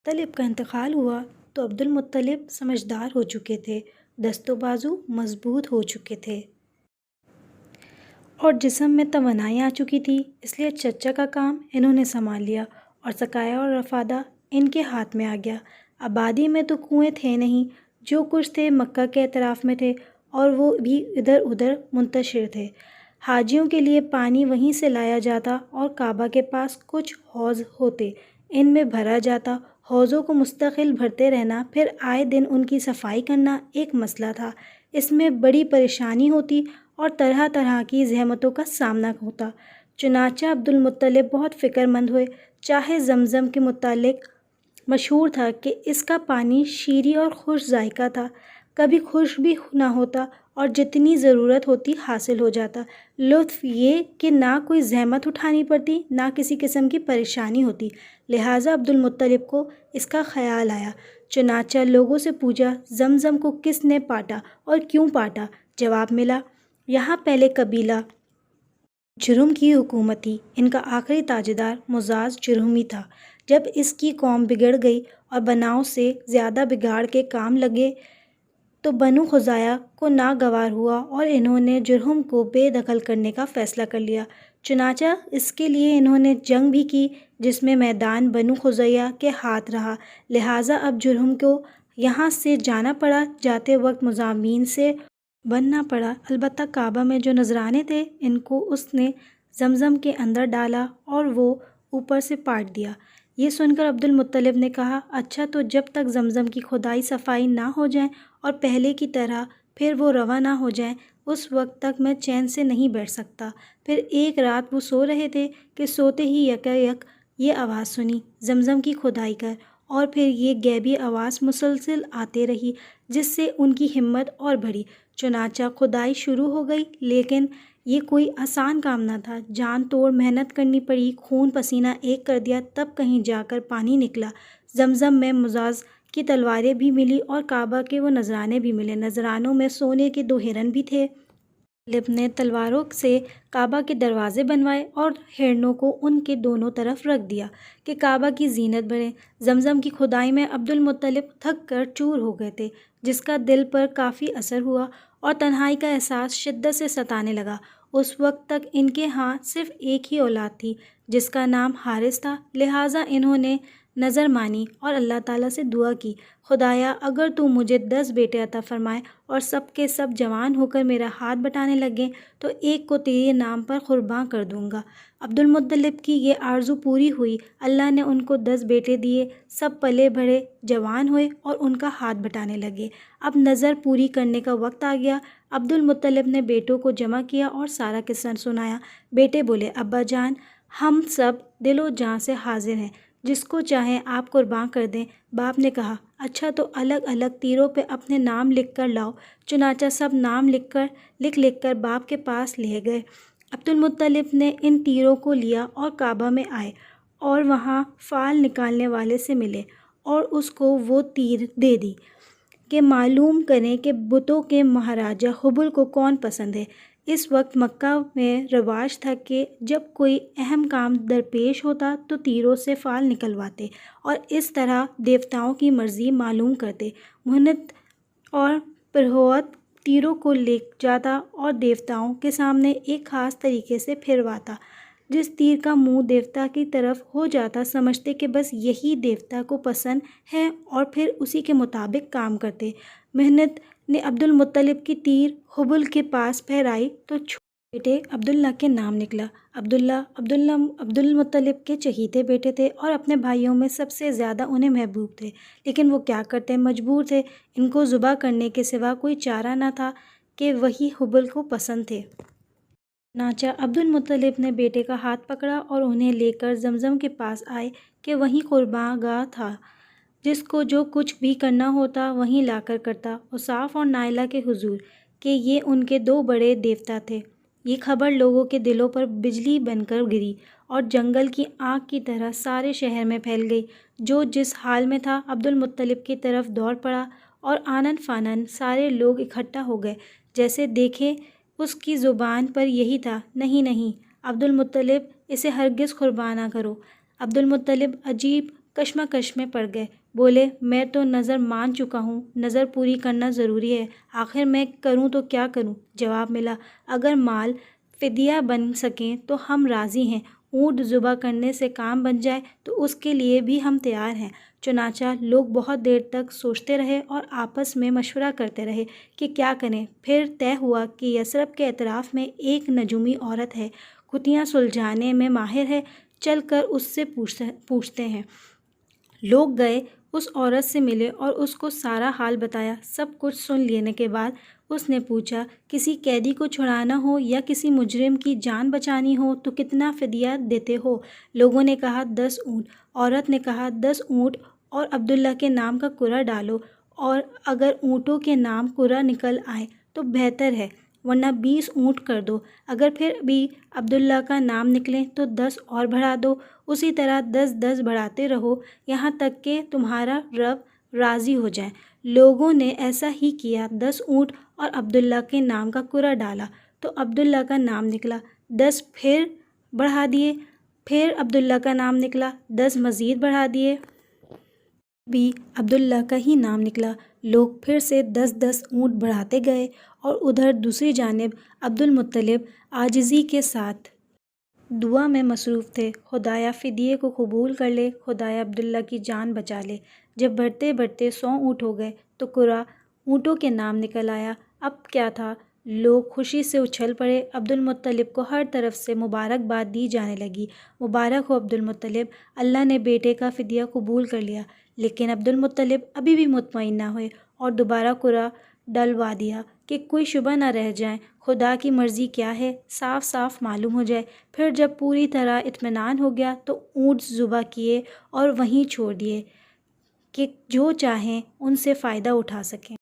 مطلب کا انتقال ہوا تو عبد المطلب سمجھدار ہو چکے تھے، دست و بازو مضبوط ہو چکے تھے اور جسم میں توانائی آ چکی تھی، اس لیے چچا کا کام انہوں نے سنبھال لیا اور سقایا اور رفادہ ان کے ہاتھ میں آ گیا۔ آبادی میں تو کنویں تھے نہیں، جو کچھ تھے مکہ کے اطراف میں تھے اور وہ بھی ادھر ادھر منتشر تھے۔ حاجیوں کے لیے پانی وہیں سے لایا جاتا اور کعبہ کے پاس کچھ حوض ہوتے، ان میں بھرا جاتا۔ حوضوں کو مستقل بھرتے رہنا، پھر آئے دن ان کی صفائی کرنا ایک مسئلہ تھا، اس میں بڑی پریشانی ہوتی اور طرح طرح کی زحمتوں کا سامنا ہوتا۔ چنانچہ عبد المطلب بہت فکر مند ہوئے۔ چاہے زمزم کے متعلق مشہور تھا کہ اس کا پانی شیریں اور خوش ذائقہ تھا، کبھی خشک بھی نہ ہوتا اور جتنی ضرورت ہوتی حاصل ہو جاتا۔ لطف یہ کہ نہ کوئی زحمت اٹھانی پڑتی، نہ کسی قسم کی پریشانی ہوتی، لہٰذا عبد المطلب کو اس کا خیال آیا۔ چنانچہ لوگوں سے پوچھا، زمزم کو کس نے پاٹا اور کیوں پاٹا؟ جواب ملا، یہاں پہلے قبیلہ جرہم کی حکومت تھی، ان کا آخری تاجدار مزاز جرہمی تھا۔ جب اس کی قوم بگڑ گئی اور بناؤ سے زیادہ بگاڑ کے کام لگے تو بنو خزاعہ کو ناگوار ہوا اور انہوں نے جرہم کو بے دخل کرنے کا فیصلہ کر لیا۔ چنانچہ اس کے لیے انہوں نے جنگ بھی کی، جس میں میدان بنو خزاعہ کے ہاتھ رہا، لہٰذا اب جرہم کو یہاں سے جانا پڑا، جاتے وقت مضامین سے بننا پڑا۔ البتہ کعبہ میں جو نذرانے تھے ان کو اس نے زمزم کے اندر ڈالا اور وہ اوپر سے پاٹ دیا۔ یہ سن کر عبد المطلب نے کہا، اچھا تو جب تک زمزم کی کھدائی صفائی نہ ہو جائیں اور پہلے کی طرح پھر وہ رواں نہ ہو جائیں، اس وقت تک میں چین سے نہیں بیٹھ سکتا۔ پھر ایک رات وہ سو رہے تھے کہ سوتے ہی یکایک یہ آواز سنی، زمزم کی کھدائی کر، اور پھر یہ غیبی آواز مسلسل آتے رہی، جس سے ان کی ہمت اور بڑھی۔ چنانچہ کھدائی شروع ہو گئی، لیکن یہ کوئی آسان کام نہ تھا، جان توڑ محنت کرنی پڑی، خون پسینہ ایک کر دیا، تب کہیں جا کر پانی نکلا۔ زمزم میں مزاز کی تلواریں بھی ملی اور کعبہ کے وہ نذرانے بھی ملے، نذرانوں میں سونے کے 2 ہرن بھی تھے۔ طالب نے تلواروں سے کعبہ کے دروازے بنوائے اور ہرنوں کو ان کے دونوں طرف رکھ دیا کہ کعبہ کی زینت بڑھے۔ زمزم کی کھدائی میں عبد المطلب تھک کر چور ہو گئے تھے، جس کا دل پر کافی اثر ہوا اور تنہائی کا احساس شدت سے ستانے لگا۔ اس وقت تک ان کے ہاں صرف ایک ہی اولاد تھی، جس کا نام حارث تھا، لہٰذا انہوں نے نظر مانی اور اللہ تعالیٰ سے دعا کی، خدایا اگر تو مجھے 10 بیٹے عطا فرمائے اور سب کے سب جوان ہو کر میرا ہاتھ بٹانے لگیں تو ایک کو تیرے نام پر قرباں کر دوں گا۔ عبد المطلب کی یہ آرزو پوری ہوئی، اللہ نے ان کو 10 بیٹے دیے، سب پلے بڑھے، جوان ہوئے اور ان کا ہاتھ بٹانے لگے۔ اب نظر پوری کرنے کا وقت آ گیا۔ عبد المطلب نے بیٹوں کو جمع کیا اور سارا قصہ سنایا۔ بیٹے بولے، ابا جان، ہم سب دل و جان سے حاضر ہیں، جس کو چاہیں آپ قرباں کر دیں۔ باپ نے کہا، اچھا تو الگ الگ تیروں پہ اپنے نام لکھ کر لاؤ۔ چنانچہ سب نام لکھ کر باپ کے پاس لے گئے۔ عبد المطلب نے ان تیروں کو لیا اور کعبہ میں آئے اور وہاں فال نکالنے والے سے ملے اور اس کو وہ تیر دے دی کہ معلوم کریں کہ بتوں کے مہاراجہ حبل کو کون پسند ہے۔ اس وقت مکہ میں رواج تھا کہ جب کوئی اہم کام درپیش ہوتا تو تیروں سے فال نکلواتے اور اس طرح دیوتاؤں کی مرضی معلوم کرتے۔ محنت اور پرہوت تیروں کو لے جاتا اور دیوتاؤں کے سامنے ایک خاص طریقے سے پھرواتا۔ جس تیر کا منہ دیوتا کی طرف ہو جاتا سمجھتے کہ بس یہی دیوتا کو پسند ہے اور پھر اسی کے مطابق کام کرتے۔ محنت نے عبد المطلب کی تیر حبل کے پاس پھیرائی تو چھوٹے بیٹے عبداللہ کے نام نکلا۔ عبداللہ عبد المطلب کے چہیتے بیٹے تھے اور اپنے بھائیوں میں سب سے زیادہ انہیں محبوب تھے، لیکن وہ کیا کرتے، مجبور تھے، ان کو ذبح کرنے کے سوا کوئی چارہ نہ تھا کہ وہی حبل کو پسند تھے۔ چنانچہ عبد المطلب نے بیٹے کا ہاتھ پکڑا اور انہیں لے کر زمزم کے پاس آئے کہ وہیں قرباں گاہ تھا، جس کو جو کچھ بھی کرنا ہوتا وہیں لا کر کرتا، اوصاف اور نائلہ کے حضور، کہ یہ ان کے 2 بڑے دیوتا تھے۔ یہ خبر لوگوں کے دلوں پر بجلی بن کر گری اور جنگل کی آگ کی طرح سارے شہر میں پھیل گئی۔ جو جس حال میں تھا عبد المطلب کی طرف دوڑ پڑا اور آنن فانن سارے لوگ اکٹھا ہو گئے۔ جیسے دیکھے اس کی زبان پر یہی تھا، نہیں نہیں عبد المطلب، اسے ہرگز قربان نہ کرو۔ عبد المطلب عجیب کشمکش میں پڑ گئے، بولے میں تو نظر مان چکا ہوں، نظر پوری کرنا ضروری ہے، آخر میں کروں تو کیا کروں؟ جواب ملا، اگر مال فدیہ بن سکیں تو ہم راضی ہیں، اونٹ ذبح کرنے سے کام بن جائے تو اس کے لیے بھی ہم تیار ہیں۔ چنانچہ لوگ بہت دیر تک سوچتے رہے اور آپس میں مشورہ کرتے رہے کہ کیا کریں۔ پھر طے ہوا کہ یثرب کے اطراف میں ایک نجومی عورت ہے، کتیاں سلجھانے میں ماہر ہے، چل کر اس سے پوچھتے ہیں۔ لوگ گئے، اس عورت سے ملے اور اس کو سارا حال بتایا۔ سب کچھ سن لینے کے بعد اس نے پوچھا، کسی قیدی کو چھڑانا ہو یا کسی مجرم کی جان بچانی ہو تو کتنا فدیہ دیتے ہو؟ لوگوں نے کہا 10 اونٹ۔ عورت نے کہا 10 اونٹ اور عبداللہ کے نام کا کرہ ڈالو، اور اگر اونٹوں کے نام کرہ نکل آئے تو بہتر ہے، ورنہ 20 اونٹ کر دو، اگر پھر بھی عبداللہ کا نام نکلے تو 10 اور بڑھا دو، اسی طرح 10 بڑھاتے رہو یہاں تک کہ تمہارا رب راضی ہو جائے۔ لوگوں نے ایسا ہی کیا، 10 اونٹ اور عبداللہ کے نام کا کرہ ڈالا تو عبداللہ کا نام نکلا، 10 پھر بڑھا دیے، پھر عبداللہ کا نام نکلا، 10 مزید بڑھا دیے، بھی عبداللہ کا ہی نام نکلا۔ لوگ پھر سے 10 اونٹ بڑھاتے گئے اور ادھر دوسری جانب عبدالمطلب عاجزی کے ساتھ دعا میں مصروف تھے، خدایا فدیے کو قبول کر لے، خدایا عبداللہ کی جان بچا لے۔ جب بڑھتے بڑھتے 100 اونٹ ہو گئے تو کرہ اونٹوں کے نام نکل آیا۔ اب کیا تھا، لوگ خوشی سے اچھل پڑے، عبدالمطلب کو ہر طرف سے مبارکباد دی جانے لگی، مبارک ہو عبدالمطلب، اللہ نے بیٹے کا فدیہ قبول کر لیا۔ لیکن عبدالمطلب ابھی بھی مطمئن نہ ہوئے اور دوبارہ کرہ ڈلوا دیا کہ کوئی شبہ نہ رہ جائے، خدا کی مرضی کیا ہے صاف صاف معلوم ہو جائے۔ پھر جب پوری طرح اطمینان ہو گیا تو اونٹ ذبح کیے اور وہیں چھوڑ دیے کہ جو چاہیں ان سے فائدہ اٹھا سکیں۔